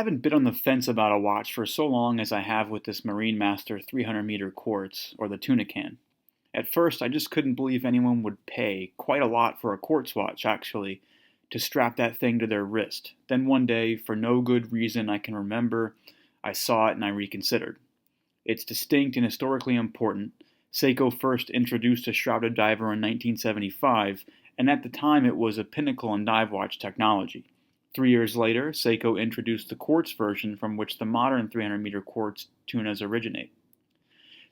haven't been on the fence about a watch for so long as I have with this Marine Master 300 meter quartz, or the Tuna can. At first, I just couldn't believe anyone would pay quite a lot for a quartz watch, actually, to strap that thing to their wrist. Then one day, for no good reason I can remember, I saw it and I reconsidered. It's distinct and historically important. Seiko first introduced a shrouded diver in 1975, and at the time it was a pinnacle in dive watch technology. 3 years later, Seiko introduced the quartz version from which the modern 300 meter quartz tunas originate.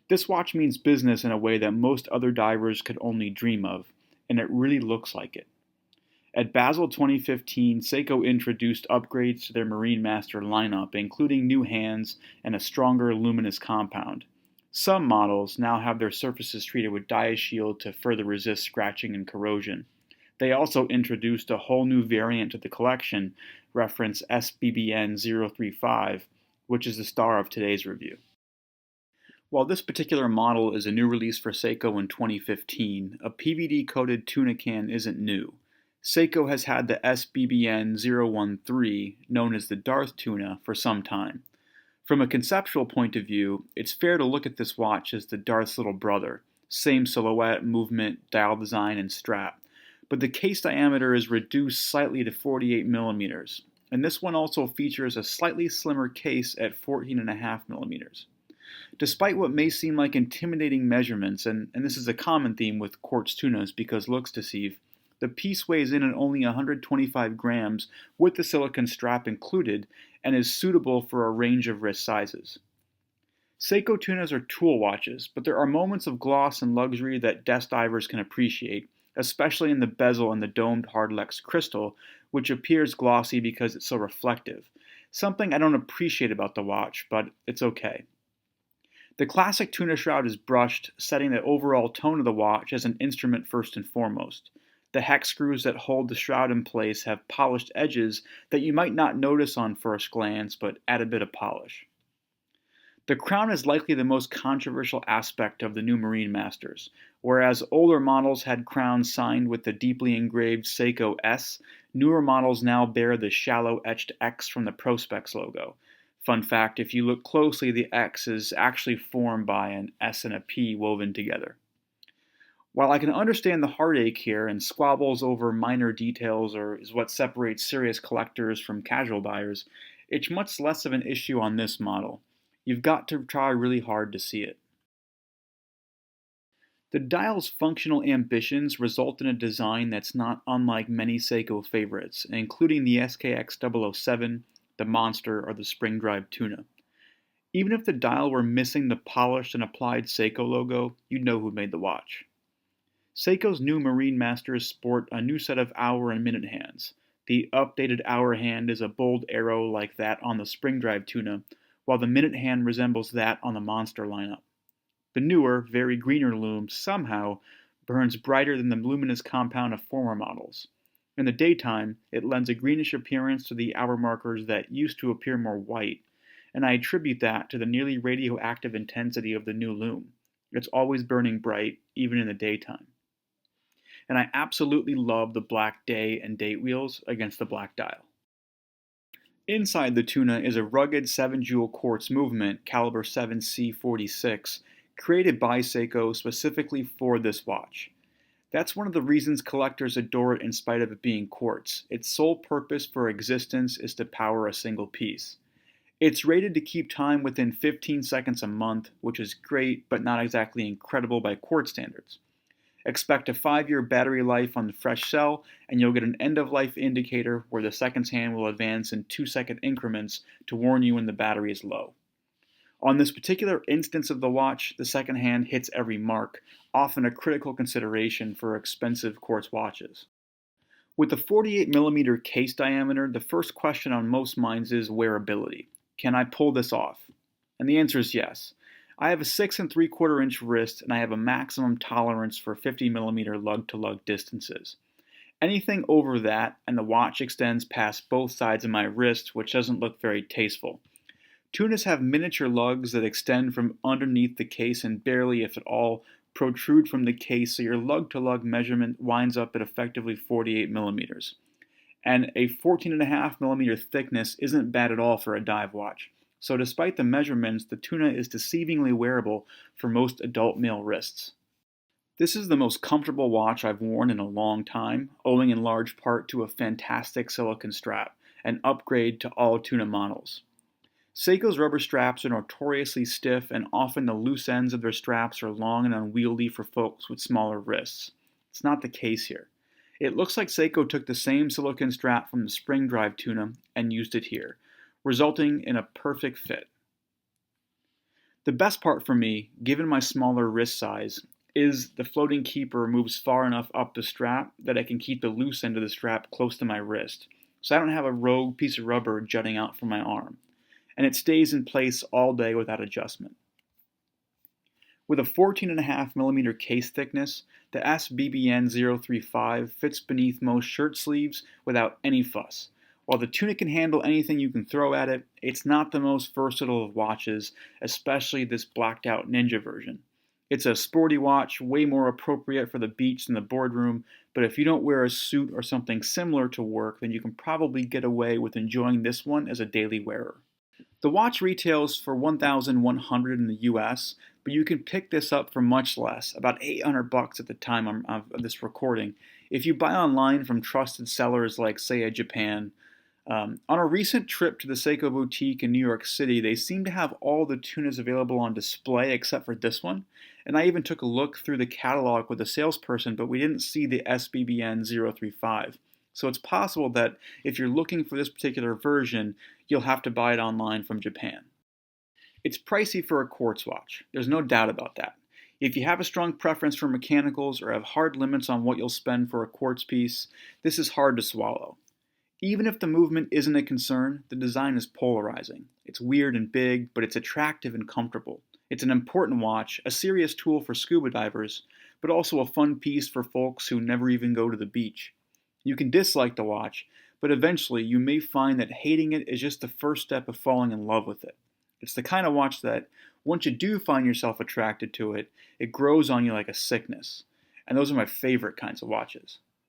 This watch means business in a way that most other divers could only dream of, and it really looks like it. At Basel 2015, Seiko introduced upgrades to their Marine Master lineup, including new hands and a stronger luminous compound. Some models now have their surfaces treated with DiaShield to further resist scratching and corrosion. They also introduced a whole new variant to the collection, reference SBBN035, which is the star of today's review. While this particular model is a new release for Seiko in 2015, a PVD-coated tuna can isn't new. Seiko has had the SBBN013, known as the Darth tuna, for some time. From a conceptual point of view, it's fair to look at this watch as the Darth's little brother, same silhouette, movement, dial design, and strap. But the case diameter is reduced slightly to 48 millimeters, and this one also features a slightly slimmer case at 14.5 millimeters. Despite what may seem like intimidating measurements, and this is a common theme with quartz tunas because looks deceive, the piece weighs in at only 125 grams with the silicone strap included and is suitable for a range of wrist sizes. Seiko tunas are tool watches, but there are moments of gloss and luxury that desk divers can appreciate, especially in the bezel and the domed hardlex crystal, which appears glossy because it's so reflective. Something I don't appreciate about the watch, but it's okay. The classic tuna shroud is brushed, setting the overall tone of the watch as an instrument first and foremost. The hex screws that hold the shroud in place have polished edges that you might not notice on first glance, but add a bit of polish. The crown is likely the most controversial aspect of the new Marine Masters. Whereas older models had crowns signed with the deeply engraved Seiko S, newer models now bear the shallow etched X from the Prospex logo. Fun fact, if you look closely, the X is actually formed by an S and a P woven together. While I can understand the heartache here, and squabbles over minor details is what separates serious collectors from casual buyers, it's much less of an issue on this model. You've got to try really hard to see it. The dial's functional ambitions result in a design that's not unlike many Seiko favorites, including the SKX007, the Monster, or the Spring Drive Tuna. Even if the dial were missing the polished and applied Seiko logo, you'd know who made the watch. Seiko's new Marine Masters sport a new set of hour and minute hands. The updated hour hand is a bold arrow like that on the Spring Drive Tuna, while the minute hand resembles that on the Monster lineup. The newer, very greener lume somehow burns brighter than the luminous compound of former models. In the daytime, it lends a greenish appearance to the hour markers that used to appear more white, and I attribute that to the nearly radioactive intensity of the new lume. It's always burning bright, even in the daytime. And I absolutely love the black day and date wheels against the black dial. Inside the Tuna is a rugged 7-jewel quartz movement, caliber 7C46, created by Seiko specifically for this watch. That's one of the reasons collectors adore it in spite of it being quartz. Its sole purpose for existence is to power a single piece. It's rated to keep time within 15 seconds a month, which is great, but not exactly incredible by quartz standards. Expect a 5-year battery life on the fresh cell, and you'll get an end-of-life indicator where the seconds hand will advance in 2-second increments to warn you when the battery is low. On this particular instance of the watch, the second hand hits every mark, often a critical consideration for expensive quartz watches. With the 48mm case diameter, the first question on most minds is wearability. Can I pull this off? And the answer is yes. I have a 6 3/4 inch wrist, and I have a maximum tolerance for 50mm lug-to-lug distances. Anything over that, and the watch extends past both sides of my wrist, which doesn't look very tasteful. Tunas have miniature lugs that extend from underneath the case and barely, if at all, protrude from the case, so your lug-to-lug measurement winds up at effectively 48 millimeters. And a 14.5 millimeter thickness isn't bad at all for a dive watch. So despite the measurements, the Tuna is deceivingly wearable for most adult male wrists. This is the most comfortable watch I've worn in a long time, owing in large part to a fantastic silicone strap, an upgrade to all Tuna models. Seiko's rubber straps are notoriously stiff, and often the loose ends of their straps are long and unwieldy for folks with smaller wrists. It's not the case here. It looks like Seiko took the same silicone strap from the spring drive Tuna and used it here, resulting in a perfect fit. The best part for me, given my smaller wrist size, is the floating keeper moves far enough up the strap that I can keep the loose end of the strap close to my wrist, so I don't have a rogue piece of rubber jutting out from my arm, and it stays in place all day without adjustment. With a 14.5 millimeter case thickness, the SBBN035 fits beneath most shirt sleeves without any fuss. While the Tuna can handle anything you can throw at it, it's not the most versatile of watches, especially this blacked out Ninja version. It's a sporty watch, way more appropriate for the beach than the boardroom, but if you don't wear a suit or something similar to work, then you can probably get away with enjoying this one as a daily wearer. The watch retails for $1,100 in the US, but you can pick this up for much less, about $800 at the time of this recording, if you buy online from trusted sellers like, say, Japan. On a recent trip to the Seiko boutique in New York City, they seem to have all the Tunas available on display except for this one, and I even took a look through the catalog with a salesperson, but we didn't see the SBBN035. So it's possible that if you're looking for this particular version, you'll have to buy it online from Japan. It's pricey for a quartz watch, there's no doubt about that. If you have a strong preference for mechanicals or have hard limits on what you'll spend for a quartz piece, this is hard to swallow. Even if the movement isn't a concern, the design is polarizing. It's weird and big, but it's attractive and comfortable. It's an important watch, a serious tool for scuba divers, but also a fun piece for folks who never even go to the beach. You can dislike the watch, but eventually you may find that hating it is just the first step of falling in love with it. It's the kind of watch that, once you do find yourself attracted to it, it grows on you like a sickness. And those are my favorite kinds of watches.